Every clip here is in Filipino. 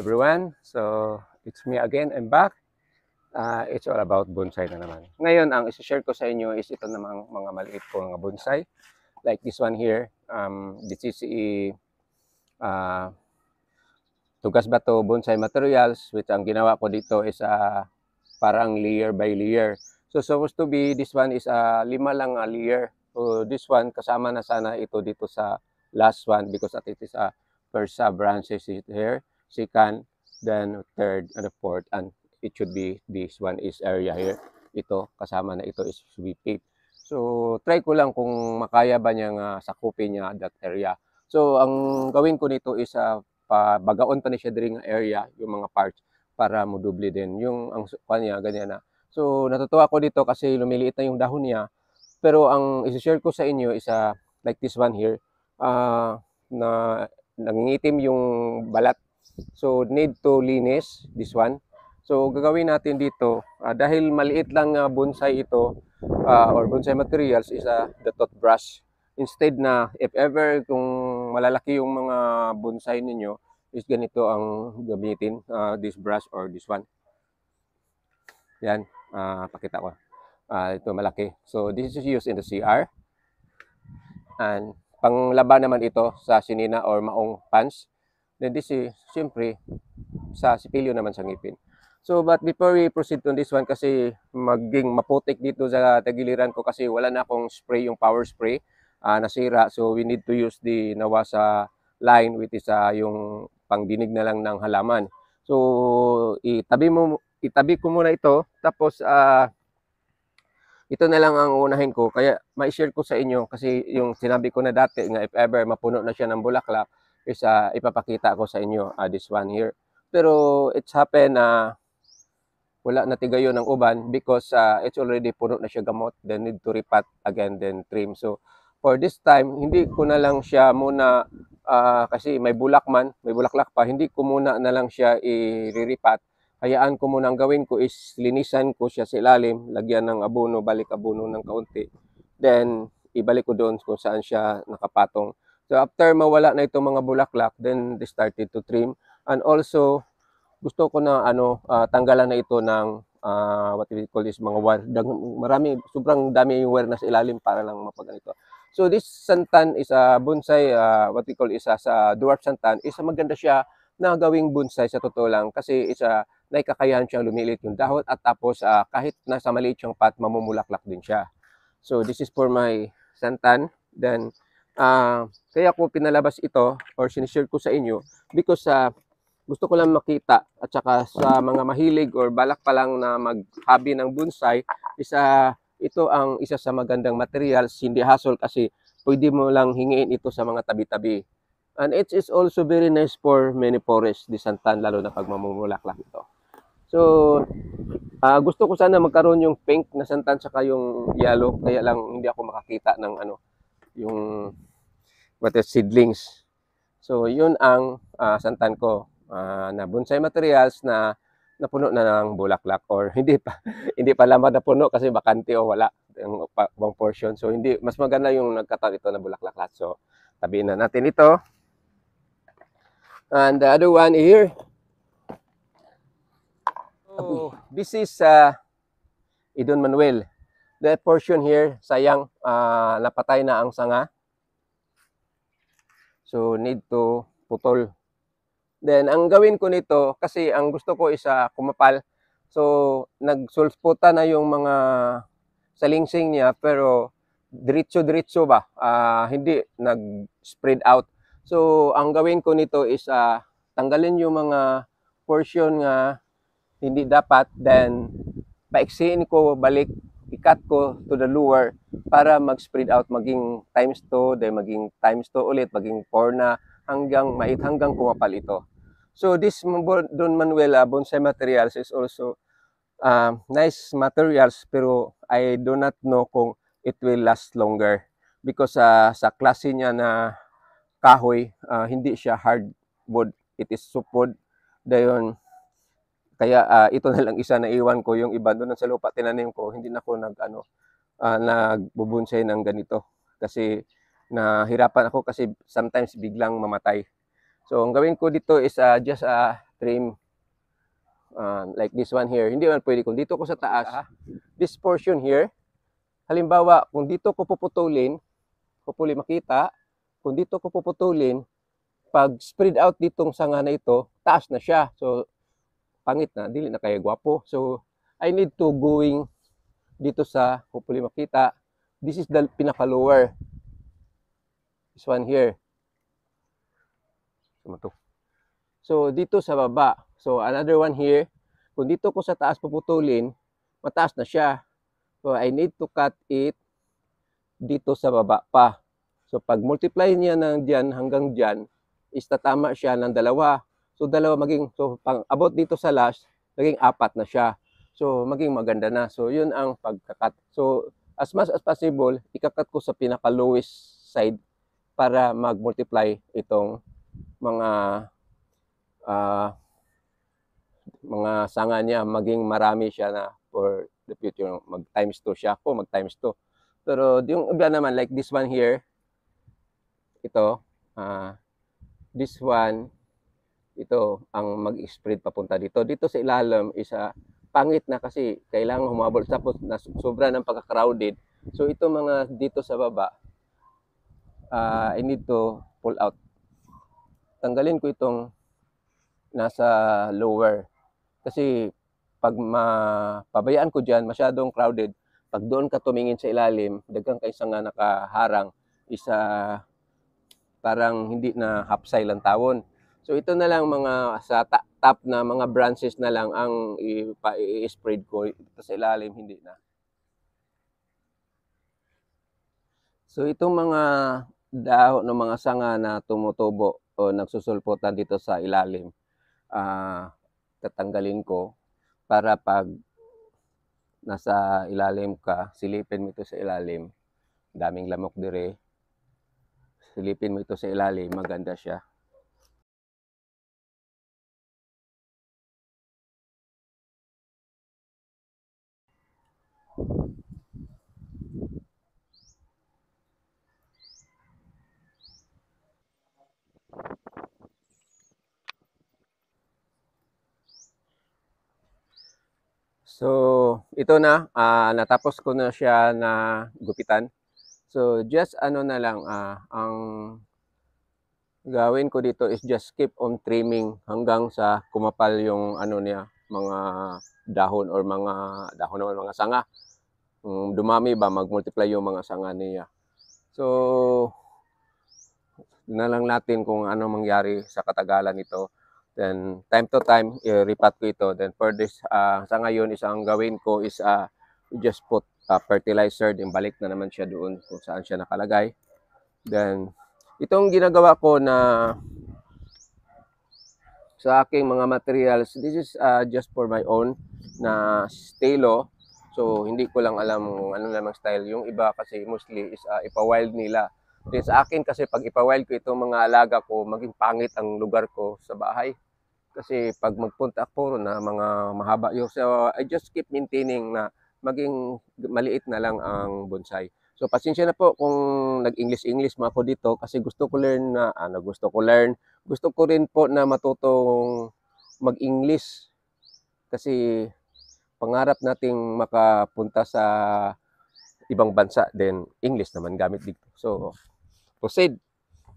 everyone. So, it's me again. I'm back. It's all about bonsai na naman. Ngayon, ang isi-share ko sa inyo is ito namang mga maliit ko mga bonsai. Like this one here. This is uh, Tugas Bato Bonsai Materials, which ang ginawa ko dito is parang layer by layer. So, supposed to be, this one is 5 lang layer. So, this one, kasama na sana ito dito sa last one because it is first branches here, second, then third, and the fourth, and it should be this one is area here. Ito, kasama na ito is sweeping. So, try ko lang kung makaya ba niyang sakupin niya that area. So, ang gawin ko nito is bagaon pa ni siya diri nga area, yung mga parts, para moduble din. Yung ang kanya, ganyan na. So, natutuwa ko dito kasi lumiliit na yung dahon niya. Pero ang isi-share ko sa inyo is like this one here, na nangingitim yung balat. So, need to linis this one. So, gagawin natin dito, dahil maliit lang bonsai ito, or bonsai materials is the toothbrush. Instead na, if ever kung malalaki yung mga bonsai ninyo, is ganito ang gamitin, this brush or this one. Yan, pakita ko. Ito malaki. So, this is used in the CR. And panglaba naman ito sa sinina or maong pants. Then this is, siyempre, sa sipilyo naman sa ngipin. So, but before we proceed to this one, kasi maging maputik dito sa tagiliran ko kasi wala na akong spray, yung power spray, nasira. So, we need to use the Nawasa line, which is yung pangdinig na lang ng halaman. So, itabi ko muna ito. Tapos, ito na lang ang unahin ko. Kaya, ma-share ko sa inyo kasi yung sinabi ko na dati, nga if ever mapuno na siya ng bulaklak, is ipapakita ko sa inyo, this one here. Pero, it's happened na wala na tigayo ng uban because it's already puno na siya gamot, then need to repot again, then trim. So, for this time, hindi ko na lang siya muna, kasi may bulaklak pa, hindi ko muna na lang siya i-repot. Hayaan ko muna, ang gawin ko is linisan ko siya sa ilalim, lagyan ng abono, balik abono ng kaunti. Then, ibalik ko doon kung saan siya nakapatong. So, after mawala na itong mga bulaklak, then they started to trim. And also, gusto ko na tanggalan na ito ng what we call this, mga wire. Sobrang dami yung wire na sa ilalim para lang mapaganito. So this santan is a bonsai, what we call is sa dwarf santan, is maganda siya na gawing bonsai sa totoo lang kasi naikakayahan siyang lumilit yung dahon at tapos kahit nasa maliit siyang pot, mamumulaklak din siya. So this is for my santan. Then kaya ko pinalabas ito or sinishare ko sa inyo because gusto ko lang makita at saka sa mga mahilig or balak pa lang na mag-hobby ng bonsai, ito ang isa sa magandang materials, hindi hassle kasi pwede mo lang hingiin ito sa mga tabi-tabi. And it is also very nice for many forests, di santan, lalo na pag mamumulaklak ito. So, gusto ko sana magkaroon yung pink na santan saka yung yellow, kaya lang hindi ako makakita ng yung seedlings. So, yun ang santan ko. Na bonsai materials na napuno na ng bulaklak or hindi pa lamang napuno kasi bakante o wala yung ibang portion. So hindi, mas maganda yung nagkataon ito na bulaklak lahat. So tabiin na natin ito. And the other one here. So this is Idon Manuel. The portion here, sayang napatay na ang sanga. So need to putol. Then, ang gawin ko nito, kasi ang gusto ko is kumapal. So, nagsulputa na yung mga salingsing niya, pero diretso-diretso ba? Hindi nag-spread out. So, ang gawin ko nito is tanggalin yung mga portion nga hindi dapat, then paiksiin ko balik, ikat ko to the lower para mag-spread out, maging times 2, then maging times 2 ulit, maging 4 na, hanggang kumapal ito. So this Don Manuel bonsai materials is also nice materials, pero I do not know kung it will last longer because sa klase niya na kahoy, hindi siya hardwood, it is softwood. Dayon, kaya ito na lang isa na iwan ko, yung iba doon sa lupa tinanim ko, hindi na ako nagbubonsai ng ganito kasi nahirapan ako kasi sometimes biglang mamatay. So, ang gawin ko dito is just trim like this one here. Hindi man pwede kung dito ko sa taas, this portion here, halimbawa kung dito ko puputulin, hopefully makita, kung dito ko puputulin, pag spread out ditong sanga na ito, taas na siya. So pangit na, dili na kaya gwapo. So I need to going dito sa, hopefully makita, this is the pinaka-lower. This one here. So dito sa baba. So another one here. Kung dito ko sa taas puputulin, mataas na siya. So I need to cut it dito sa baba pa. So pag multiply niya ng diyan hanggang diyan, is tatama siya ng dalawa. So dalawa maging, so pang abot dito sa last, naging 4 na siya. So maging maganda na. So yun ang pagkakat. So as much as possible, ikakat ko sa pinaka lowest side para mag-multiply itong mga sanga niya, maging marami siya na for the future. Mag times 2 siya ako, mag times 2. Pero yung iba naman, like this one here, ito, this one, ito ang mag-spread papunta dito. Dito sa ilalim is pangit na kasi kailangan humabol. Tapos na sobra ng pagka-crowded. So ito mga dito sa baba, I need to pull out. Tanggalin ko itong nasa lower. Kasi pag pabayaan ko dyan, masyadong crowded. Pag doon ka tumingin sa ilalim, dagang kaysa nga nakaharang, isa parang hindi na hapsay lang tawon. So ito na lang mga sa top na mga branches na lang ang i-spread ko. Ito sa ilalim, hindi na. So itong mga dahon ng mga sanga na tumutubo o nagsusulputan dito sa ilalim, tatanggalin ko para pag nasa ilalim ka, silipin mo ito sa ilalim, daming lamok dire, silipin mo ito sa ilalim, maganda siya. So, ito na, natapos ko na siya na gupitan. So, just ano na lang, ang gawin ko dito is just keep on trimming hanggang sa kumapal yung ano niya, mga dahon or mga dahon naman, mga sanga. Dumami ba, mag-multiply yung mga sanga niya. So, na lang natin kung ano mangyari sa katagalan nito. Then, time to time, i-repat ko ito. Then, for this, sa ngayon, isang gawin ko is just put fertilizer. Then, balik na naman siya doon kung saan siya nakalagay. Then, itong ginagawa ko na sa aking mga materials, this is just for my own na stelo. So, hindi ko lang alam kung ano namang style. Yung iba kasi mostly is ipa-wild nila. Then, sa akin kasi pag ipa-wild ko itong mga alaga ko, maging pangit ang lugar ko sa bahay. Kasi pag magpunta ako na mga mahaba yun. So, I just keep maintaining na maging maliit na lang ang bonsai. So, pasensya na po kung nag-English mo ako dito kasi gusto ko rin po na matutong mag-English. Kasi pangarap nating makapunta sa ibang bansa, then English naman gamit dito. So, proceed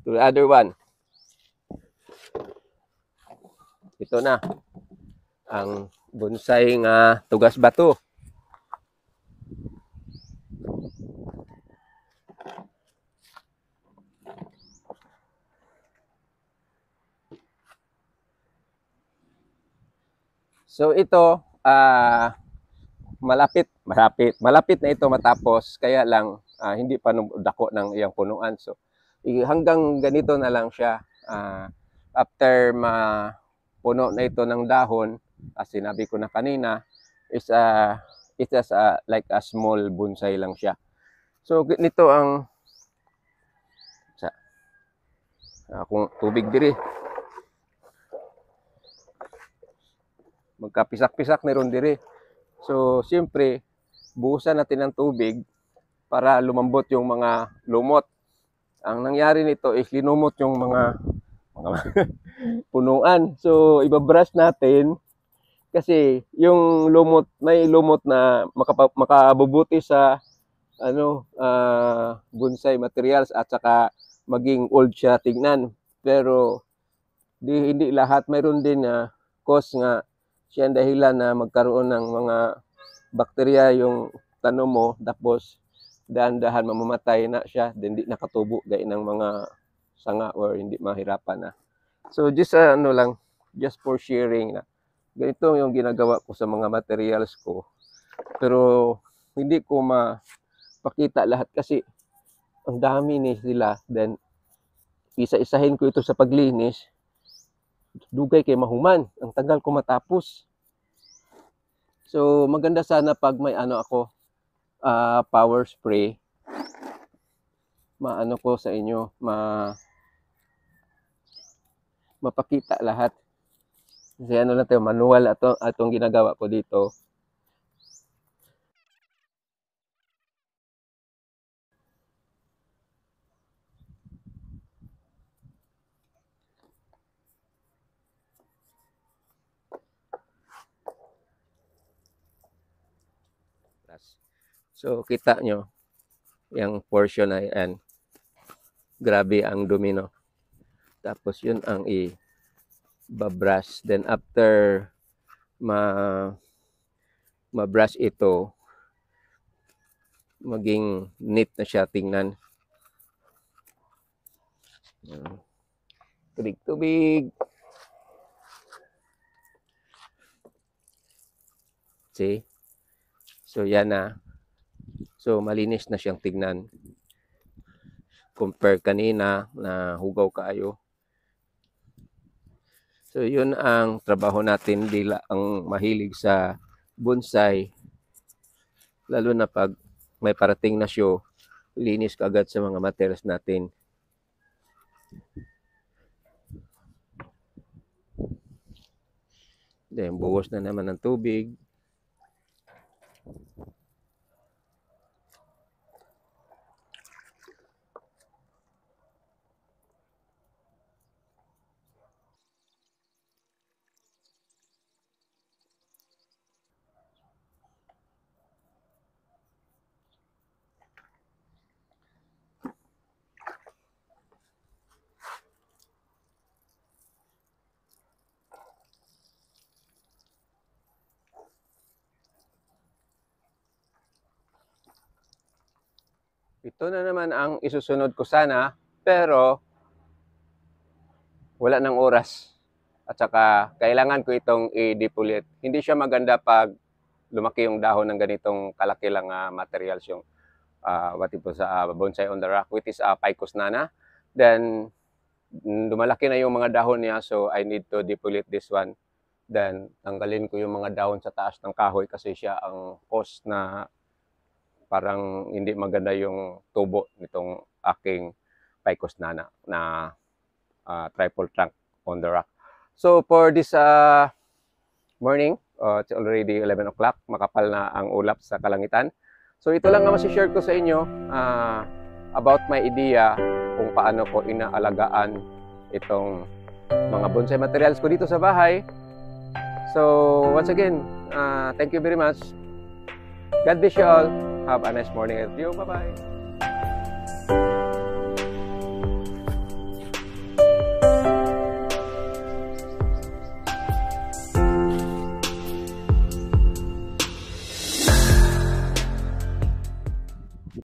to the other one. Ito na ang bonsai nga tugas bato. So ito malapit na ito matapos, kaya lang hindi pa dako ng iyang punuan. So hanggang ganito na lang siya. After puno na ito ng dahon, as sinabi ko na kanina, is it's just like a small bonsai lang siya. So nito ang kung tubig diri, magkapisak-pisak ni ron diri. So siyempre buhusan natin ng tubig para lumambot yung mga lumot. Ang nangyari nito is linumot yung mga punuan. So ibabrush natin kasi yung lumot, may lumot na makabubuti sa bonsai materials at saka maging old siya tignan. Pero hindi lahat, mayroon din na cause nga siya ang dahilan na magkaroon ng mga bakterya yung tanom mo, tapos dahan-dahan mamamatay na siya, hindi nakatubo gaya ng mga sanga or hindi mahirapan na. So just just for sharing na ganito yung ginagawa ko sa mga materials ko. Pero hindi ko mapakita lahat kasi ang dami ni sila. Then isa-isahin ko ito sa paglinis. Dugay kay mahuman. Ang tagal ko matapos. So maganda sana pag may power spray. Ko sa inyo, mapakita lahat. Kasi lang tayo, manual atong ginagawa ko dito. So kita nyo, yung portion na yan, grabe ang domino. Tapos yun ang i-brush. Then after ma-brush ito, maging neat na siya tingnan. Tubig. See? So yan na. So malinis na siyang tingnan. Compare kanina na hugaw kaayo. So yun ang trabaho natin, dila ang mahilig sa bonsai. Lalo na pag may parating na show, linis ka agad sa mga materials natin. Then buhos na naman ng tubig. Ito na naman ang isusunod ko sana, pero wala ng oras. At saka kailangan ko itong i-depulate. Hindi siya maganda pag lumaki yung dahon ng ganitong kalaki lang materials, yung bonsai on the rock, which is Ficus nana. Then lumalaki na yung mga dahon niya, so I need to depulate this one. Then tanggalin ko yung mga dahon sa taas ng kahoy kasi siya ang cause na parang hindi maganda yung tubo nitong aking Ficus nana na triple trunk on the rock. So for this morning, it's already 11 o'clock, makapal na ang ulap sa kalangitan. So ito lang ang masishare ko sa inyo about my idea kung paano ko inaalagaan itong mga bonsai materials ko dito sa bahay. So once again, thank you very much. God bless you all. Have a nice morning with you. Bye-bye.